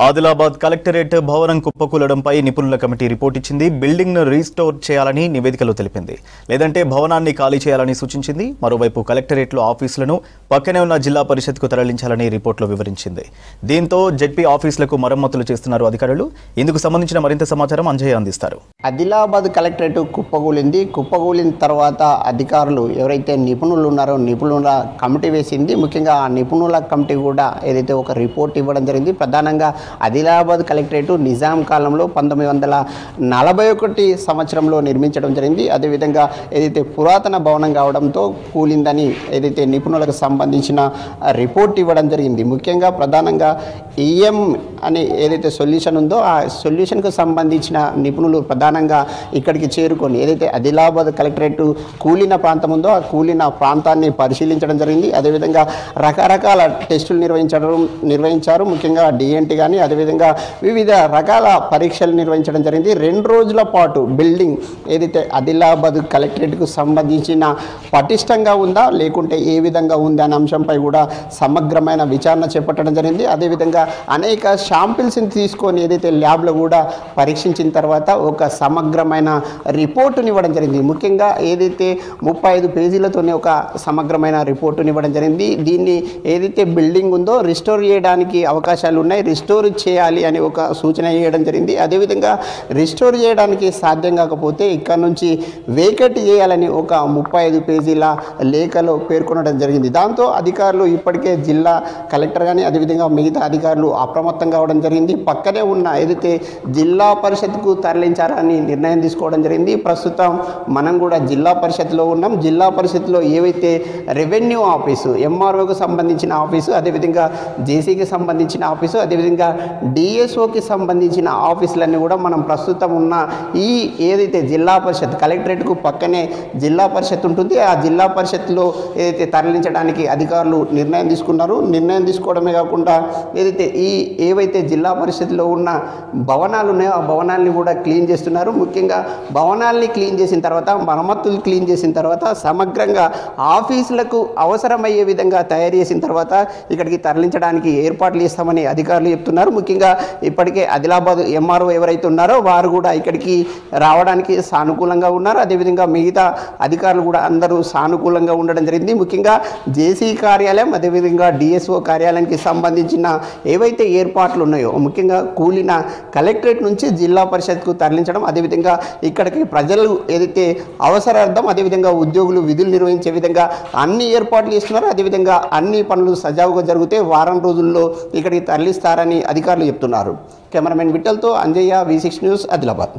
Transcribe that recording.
Adilabad collectorate భవనం కుప్పకూలడంపై నిపుణుల committee report ఇచ్చింది. బిల్డింగ్ ను రీస్టోర్ చేయాలని నివేదికలో తెలిపింది. లేదంటే భవనాన్ని ఖాళీ చేయాలని సూచించింది. మరోవైపు కలెక్టరేట్లో ఆఫీసులను పక్కనే ఉన్న జిల్లా పరిషత్కు తరలించాలని రిపోర్టులో వివరించింది. దీంతో జెడ్పీ ఆఫీసులకు మరమ్మతులు చేస్తున్నారు అధికారులు. ఇందుకు సంబంధించిన మరింత సమాచారం అంజయ్య అందిస్తారు. ఆదిలాబాద్ కలెక్టరేట్ కుప్పకూలింది. కుప్పకూలిన తర్వాత అధికారులు ఎవరైతే నిపుణులు ఉన్నారో నిపుణుల కమిటీ వేసింది. ముఖ్యంగా ఆ నిపుణుల కమిటీ కూడా ఏదైతే ఒక రిపోర్ట్ ఇవ్వడం జరిగింది. ప్రధానంగా ఆదిలాబాద్ కలెక్టరేట్ నిజాం కాలంలో 1941 సంవత్సరంలో నిర్మించడం జరిగింది. అదేవిధంగా ఏదైతే పురాతన భవనం కావడంతో కూలిందని ఏదైతే నిపుణులకు సంబంధించిన రిపోర్ట్ ఇవ్వడం జరిగింది. ముఖ్యంగా ప్రధానంగా ఈఎం అనే ఏదైతే సొల్యూషన్ ఉందో ఆ సొల్యూషన్కు సంబంధించిన నిపుణులు ప్రధానంగా ఇక్కడికి చేరుకొని ఏదైతే ఆదిలాబాద్ కలెక్టరేట్ కూలిన ప్రాంతం ఉందో ఆ కూలిన ప్రాంతాన్ని పరిశీలించడం జరిగింది. అదేవిధంగా రకరకాల టెస్టులు నిర్వహించారు. ముఖ్యంగా డిఎన్టీ కానీ అదేవిధంగా వివిధ రకాల పరీక్షలు నిర్వహించడం జరిగింది. 2 రోజుల పాటు బిల్డింగ్ ఏదైతే ఆదిలాబాద్ కలెక్టరేట్కు సంబంధించిన పటిష్టంగా ఉందా లేకుంటే ఏ విధంగా ఉందా అనే అంశంపై కూడా సమగ్రమైన విచారణ చేపట్టడం జరిగింది. అదేవిధంగా అనేక శాంపిల్స్ని తీసుకొని ఏదైతే ల్యాబ్లో కూడా పరీక్షించిన తర్వాత ఒక సమగ్రమైన రిపోర్టుని ఇవ్వడం జరిగింది. ముఖ్యంగా ఏదైతే 35 పేజీలతోనే ఒక సమగ్రమైన రిపోర్టుని ఇవ్వడం జరిగింది. దీన్ని ఏదైతే బిల్డింగ్ ఉందో రిస్టోర్ చేయడానికి అవకాశాలు ఉన్నాయి, రిస్టోర్ చేయాలి అని ఒక సూచన చేయడం జరిగింది. అదేవిధంగా రిస్టోర్ చేయడానికి సాధ్యం కాకపోతే ఇక్కడ నుంచి వేకెట్ చేయాలని ఒక 35 పేజీల లేఖలో పేర్కొనడం జరిగింది. దాంతో అధికారులు ఇప్పటికే జిల్లా కలెక్టర్ కానీ అదేవిధంగా మిగతా అధికారులు అప్రమత్తం కావడం జరిగింది. పక్కనే ఉన్న ఏదైతే జిల్లా పరిషత్కు తరలించారని నిర్ణయం తీసుకోవడం జరిగింది. ప్రస్తుతం మనం కూడా జిల్లా పరిషత్లో ఉన్నాం. జిల్లా పరిషత్లో ఏవైతే రెవెన్యూ ఆఫీసు, ఎంఆర్ఓకి సంబంధించిన ఆఫీసు, అదేవిధంగా జేసీకి సంబంధించిన ఆఫీసు, అదేవిధంగా డిఎస్ఓకి సంబంధించిన ఆఫీసులన్నీ కూడా మనం ప్రస్తుతం ఉన్న ఈ ఏదైతే జిల్లా పరిషత్ కలెక్టరేట్కు పక్కనే జిల్లా పరిషత్ ఉంటుంది. ఆ జిల్లా పరిషత్లో ఏదైతే తరలించడానికి అధికారులు నిర్ణయం తీసుకున్నారు. నిర్ణయం తీసుకోవడమే కాకుండా ఏదైతే ఏవైతే జిల్లా పరిషత్లో ఉన్న భవనాలు ఉన్నాయో ఆ భవనాల్ని కూడా క్లీన్ చేస్తున్నారు. ముఖ్యంగా భవనాల్ని క్లీన్ చేసిన తర్వాత మరమ్మతులు క్లీన్ చేసిన తర్వాత సమగ్రంగా ఆఫీసులకు అవసరమయ్యే విధంగా తయారు చేసిన తర్వాత ఇక్కడికి తరలించడానికి ఏర్పాట్లు చేస్తామని అధికారులు చెప్తున్నారు. ముఖ్యంగా ఇప్పటికే ఆదిలాబాద్ ఎంఆర్ఓ ఎవరైతే ఉన్నారో వారు కూడా ఇక్కడికి రావడానికి సానుకూలంగా ఉన్నారు. అదేవిధంగా మిగతా అధికారులు కూడా అందరూ సానుకూలంగా ఉండడం జరిగింది. ముఖ్యంగా జేసీ కార్యాలయం అదేవిధంగా డిఎస్ఓ కార్యాలయానికి సంబంధించిన ఏవైతే ఏర్పాట్లు ఉన్నాయో ముఖ్యంగా కూలిన కలెక్టరేట్ నుంచి జిల్లా పరిషత్కు తరలించడం, అదేవిధంగా ఇక్కడికి ప్రజలు ఏదైతే అవసరార్థం అదేవిధంగా ఉద్యోగులు విధులు నిర్వహించే విధంగా అన్ని ఏర్పాట్లు చేస్తున్నారు. అదేవిధంగా అన్ని పనులు సజావుగా జరిగితే వారం రోజుల్లో ఇక్కడికి తరలిస్తారని అధికారులు చెప్తున్నారు. కెమెరామెన్ విఠల్తో అంజయ్య, V6 న్యూస్, ఆదిలాబాద్.